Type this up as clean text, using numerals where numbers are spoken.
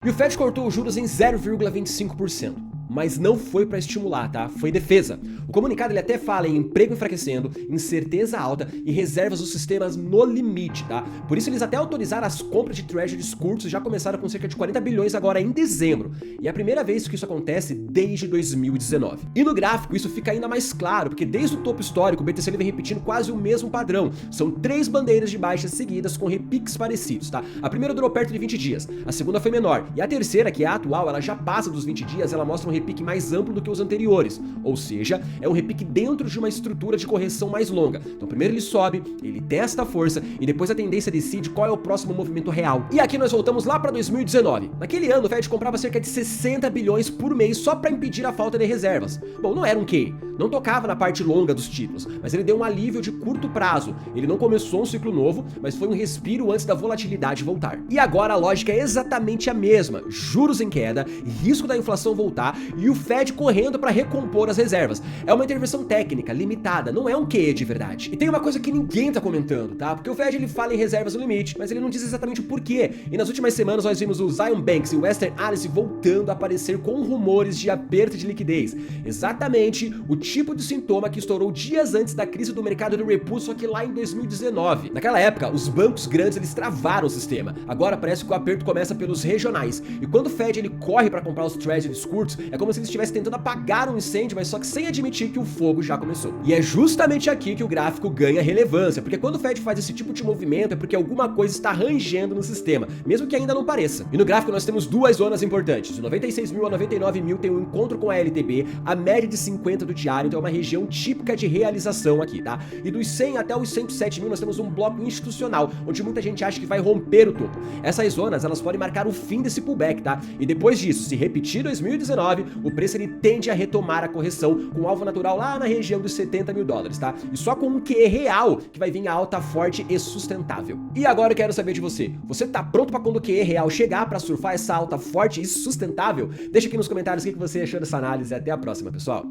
E o Fed cortou os juros em 0,25%. Mas não foi para estimular, tá? Foi defesa. O comunicado ele até fala em emprego enfraquecendo, incerteza alta e reservas dos sistemas no limite, tá? Por isso eles até autorizaram as compras de treasuries curtos, já começaram com cerca de 40 bilhões agora em dezembro. E é a primeira vez que isso acontece desde 2019. E no gráfico isso fica ainda mais claro, porque desde o topo histórico o BTC ele vem repetindo quase o mesmo padrão. São 3 bandeiras de baixa seguidas com repiques parecidos, tá? A primeira durou perto de 20 dias, a segunda foi menor, e a terceira, que é a atual, ela já passa dos 20 dias, ela mostra um repique mais amplo do que os anteriores, ou seja, é um repique dentro de uma estrutura de correção mais longa. Então primeiro ele sobe, ele testa a força e depois a tendência decide qual é o próximo movimento real. E aqui nós voltamos lá para 2019. Naquele ano o Fed comprava cerca de 60 bilhões por mês só para impedir a falta de reservas. Bom, não era um QE, não tocava na parte longa dos títulos, mas ele deu um alívio de curto prazo. Ele não começou um ciclo novo, mas foi um respiro antes da volatilidade voltar. E agora a lógica é exatamente a mesma: juros em queda, risco da inflação voltar e o Fed correndo para recompor as reservas. É uma intervenção técnica, limitada, não é um QE de verdade. E tem uma coisa que ninguém tá comentando, tá? Porque o Fed ele fala em reservas no limite, mas ele não diz exatamente o porquê. E nas últimas semanas nós vimos o Zion Banks e o Western Alliance voltando a aparecer com rumores de aperto de liquidez. Exatamente o tipo de sintoma que estourou dias antes da crise do mercado de repulso, só que lá em 2019. Naquela época, os bancos grandes eles travaram o sistema. Agora parece que o aperto começa pelos regionais. E quando o Fed ele corre para comprar os treasuries curtos, é como se ele estivesse tentando apagar um incêndio, mas só que sem admitir que o fogo já começou. E é justamente aqui que o gráfico ganha relevância, porque quando o Fed faz esse tipo de movimento é porque alguma coisa está rangendo no sistema, mesmo que ainda não pareça. E no gráfico nós temos duas zonas importantes. De 96 mil a 99 mil tem um encontro com a LTB, a média de 50 do diário, então é uma região típica de realização aqui, tá? E dos 100 até os 107 mil nós temos um bloco institucional, onde muita gente acha que vai romper o topo. Essas zonas, elas podem marcar o fim desse pullback, tá? E depois disso, se repetir 2019, o preço ele tende a retomar a correção com alvo natural lá na região dos 70 mil dólares, tá? E só com um QE real que vai vir a alta forte e sustentável. E agora eu quero saber de você. Você tá pronto para quando o QE real chegar para surfar essa alta forte e sustentável? Deixa aqui nos comentários o que você achou dessa análise e até a próxima, pessoal.